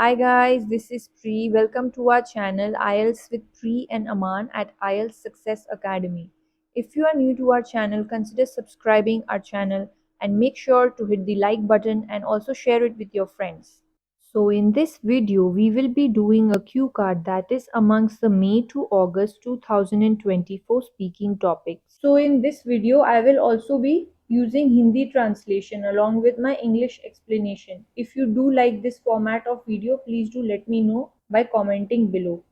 Hi guys, this is Pri. Welcome to our channel IELTS with Pri and Aman at IELTS Success Academy. If you are new to our channel, consider subscribing our channel and make sure to hit the like button and also share it with your friends. So in this video, we will be doing a cue card that is amongst the May to August 2024 speaking topics. So in this video, I will also be using Hindi translation along with my English explanation. If you do like this format of video, please do let me know by commenting below.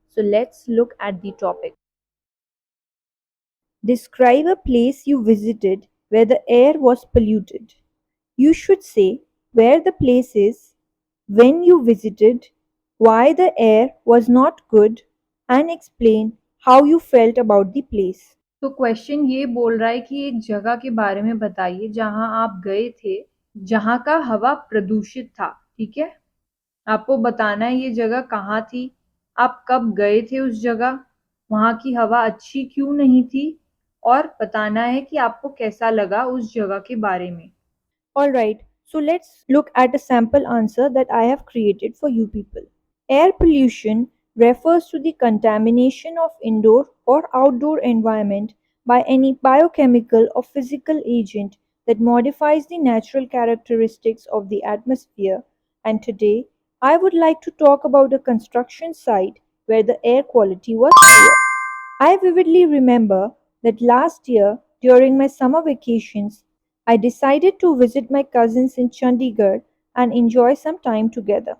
So let's look at the topic. Describe a place you visited where the air was polluted. You should say where the place is, when you visited, why the air was not good, and explain how you felt about the place. तो question ये बोल रहा है कि एक जगह के बारे में बताइए जहां आप गए थे, जहां का हवा प्रदूषित था। ठीक है, आपको बताना है ये जगह कहाँ थी, आप कब गए थे उस जगह, वहां की हवा अच्छी क्यों नहीं थी, और बताना है कि आपको कैसा लगा उस जगह के बारे में। Alright, so let's look at a sample answer that I have created for you people. Air pollution refers to the contamination of indoor or outdoor environment by any biochemical or physical agent that modifies the natural characteristics of the atmosphere. And today, I would like to talk about a construction site where the air quality was poor. I vividly remember that last year, during my summer vacations, I decided to visit my cousins in Chandigarh and enjoy some time together.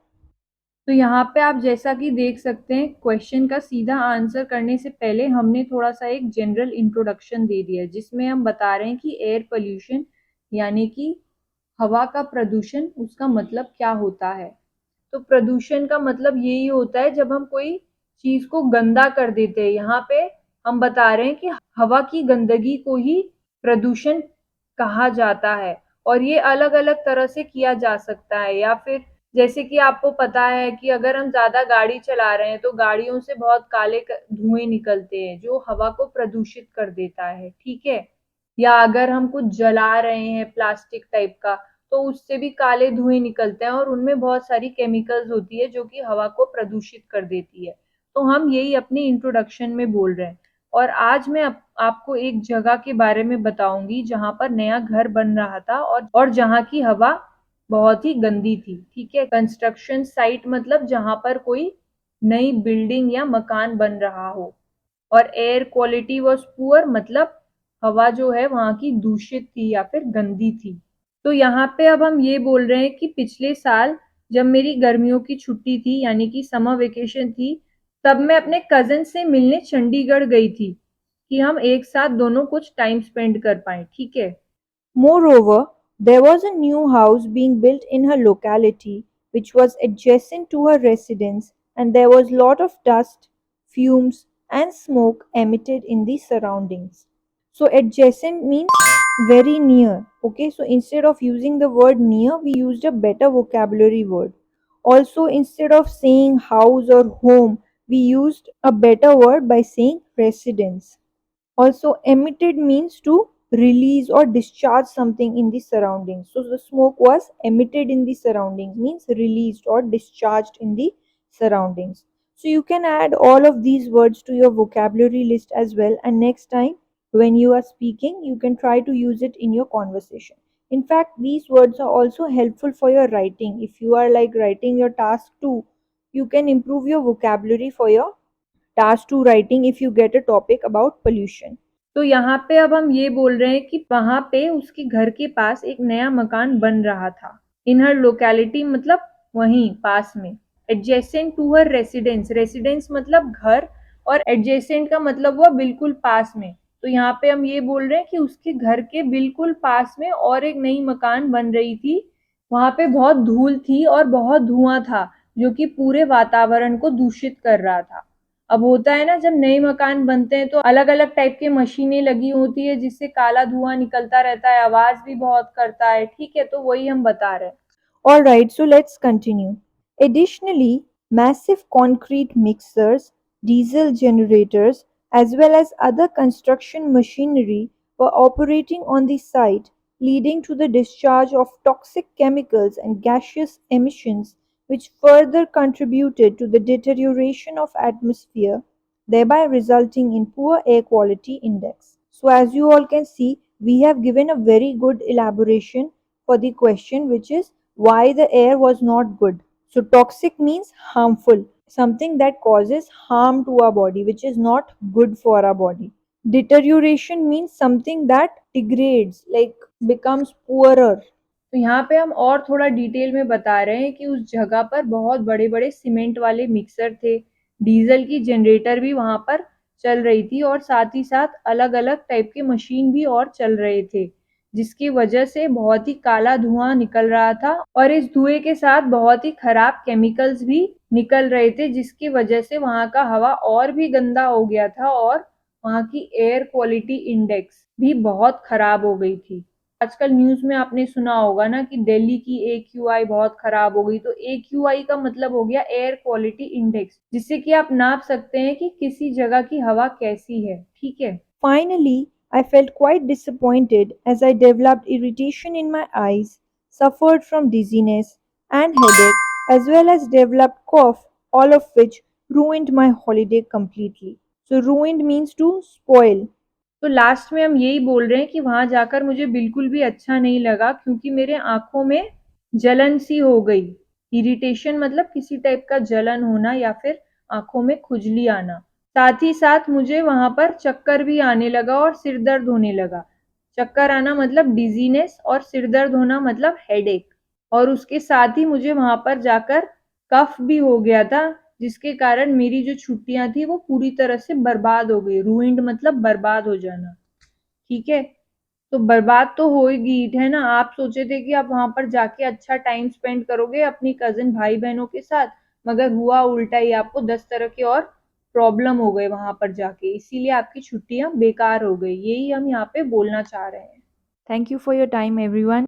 तो यहाँ पे आप जैसा कि देख सकते हैं, question का सीधा आंसर करने से पहले हमने थोड़ा सा एक जनरल इंट्रोडक्शन दे दिया है, जिसमें हम बता रहे हैं कि एयर पोल्यूशन यानी कि हवा का प्रदूषण, उसका मतलब क्या होता है। तो प्रदूषण का मतलब यही होता है जब हम कोई चीज को गंदा कर देते हैं। यहाँ पे हम बता रहे हैं कि हवा की गंदगी को ही प्रदूषण कहा जाता है, और ये अलग अलग तरह से किया जा सकता है। या फिर जैसे कि आपको पता है कि अगर हम ज्यादा गाड़ी चला रहे हैं तो गाड़ियों से बहुत काले धुएं निकलते हैं जो हवा को प्रदूषित कर देता है। ठीक है, या अगर हम कुछ जला रहे हैं प्लास्टिक टाइप का, तो उससे भी काले धुएं निकलते हैं और उनमें बहुत सारी केमिकल्स होती है जो कि हवा को प्रदूषित कर देती है। तो हम यही अपनी इंट्रोडक्शन में बोल रहे हैं। और आज मैं आपको एक जगह के बारे में बताऊंगी जहां पर नया घर बन रहा था और जहां की हवा बहुत ही गंदी थी। ठीक है, कंस्ट्रक्शन साइट मतलब जहां पर कोई नई बिल्डिंग या मकान बन रहा हो। और एयर क्वालिटी वाज पुअर मतलब हवा जो है वहां की दूषित थी या फिर गंदी थी। तो यहाँ पे अब हम ये बोल रहे हैं कि पिछले साल जब मेरी गर्मियों की छुट्टी थी यानी कि समर वेकेशन थी, तब मैं अपने कजिन से मिलने चंडीगढ़ गई थी कि हम एक साथ दोनों कुछ टाइम स्पेंड कर पाए। ठीक है, Moreover, there was a new house being built in her locality which was adjacent to her residence, and there was lot of dust, fumes and smoke emitted in the surroundings. So adjacent means very near. Okay, so instead of using the word near, we used a better vocabulary word. Also, instead of saying house or home, we used a better word by saying residence. Also, emitted means to release or discharge something in the surroundings. So, the smoke was emitted in the surroundings, means released or discharged in the surroundings. So, you can add all of these words to your vocabulary list as well. And next time when you are speaking, you can try to use it in your conversation. In fact, these words are also helpful for your writing. If you are like writing your task 2, you can improve your vocabulary for your task 2 writing if you get a topic about pollution. तो यहाँ पे अब हम ये बोल रहे हैं कि वहां पे उसके घर के पास एक नया मकान बन रहा था। इन हर लोकेलिटी मतलब वहीं पास में। Adjacent to her residence, residence मतलब घर, और एडजेसेंट का मतलब हुआ बिल्कुल पास में। तो यहाँ पे हम ये बोल रहे हैं कि उसके घर के बिल्कुल पास में और एक नई मकान बन रही थी। वहां पे बहुत धूल थी और बहुत धुआं था जो कि पूरे वातावरण को दूषित कर रहा था। अब होता है ना, जब नए मकान बनते हैं तो अलग अलग टाइप की मशीनें लगी होती है जिससे काला धुआं निकलता रहता है, आवाज भी बहुत करता है। ठीक है, तो वही हम बता रहे हैं। All right, so let's continue. Additionally, massive concrete mixers, diesel generators, as well as other construction machinery were operating on the site, leading to the discharge of toxic chemicals and gaseous emissions, which further contributed to the deterioration of atmosphere, thereby resulting in poor air quality index. So as you all can see, we have given a very good elaboration for the question, which is why the air was not good. So toxic means harmful, something that causes harm to our body, which is not good for our body. Deterioration means something that degrades, like becomes poorer. तो यहाँ पे हम और थोड़ा detail में बता रहे हैं कि उस जगह पर बहुत बड़े-बड़े सीमेंट वाले मिक्सर थे, डीजल की जनरेटर भी वहाँ पर चल रही थी और साथ ही साथ अलग-अलग टाइप के मशीन भी और चल रहे थे, जिसकी वजह से बहुत ही काला धुआं निकल रहा था और इस धुएं के साथ बहुत ही खराब केमिकल्स भी निकल रहे थे, जिसकी वजह से वहाँ का हवा और भी गंदा हो गया था और वहाँ की एयर क्वालिटी इंडेक्स भी बहुत खराब हो गई थी। आजकल न्यूज़ में आपने सुना होगा ना कि दिल्ली की AQI बहुत खराब हो गई, तो AQI का मतलब हो गया एयर क्वालिटी इंडेक्स, जिससे कि आप नाप सकते हैं कि किसी जगह की हवा कैसी है, ठीक है। Finally, I felt quite disappointed as I developed irritation in my eyes, suffered from dizziness and headache, as well as developed cough, all of which ruined my holiday completely. So ruined means to spoil. तो last में हम यही बोल रहे हैं कि वहाँ जाकर मुझे बिल्कुल भी अच्छा नहीं लगा क्योंकि मेरे आँखों में जलन सी हो गई। इरिटेशन मतलब किसी टाइप का जलन होना या फिर आँखों में खुजली आना। साथ ही साथ मुझे वहाँ पर चक्कर भी आने लगा और सिर दर्द होने लगा। चक्कर आना मतलब डिज़ीनेस और सिर दर्द होना मतलब हेडेक। और उसके साथ ही मुझे वहाँ पर जाकर कफ भी हो गया था, जिसके कारण मेरी जो छुट्टियाँ थी वो पूरी तरह से बर्बाद हो गई। रूइंड मतलब बर्बाद हो जाना, ठीक है? तो बर्बाद तो होएगी, है ना? आप सोचे थे कि आप वहाँ पर जाके अच्छा टाइम स्पेंड करोगे अपनी कज़िन भाई-बहनों के साथ, मगर हुआ उल्टा ही, आपको 10 तरह के और प्रॉब्लम हो गए वहाँ पर जाके, इसीलिए आपकी छुट्टियाँ बेकार हो गई। यही हम यहाँ पे बोलना चाह रहे हैं। Thank you for your time everyone.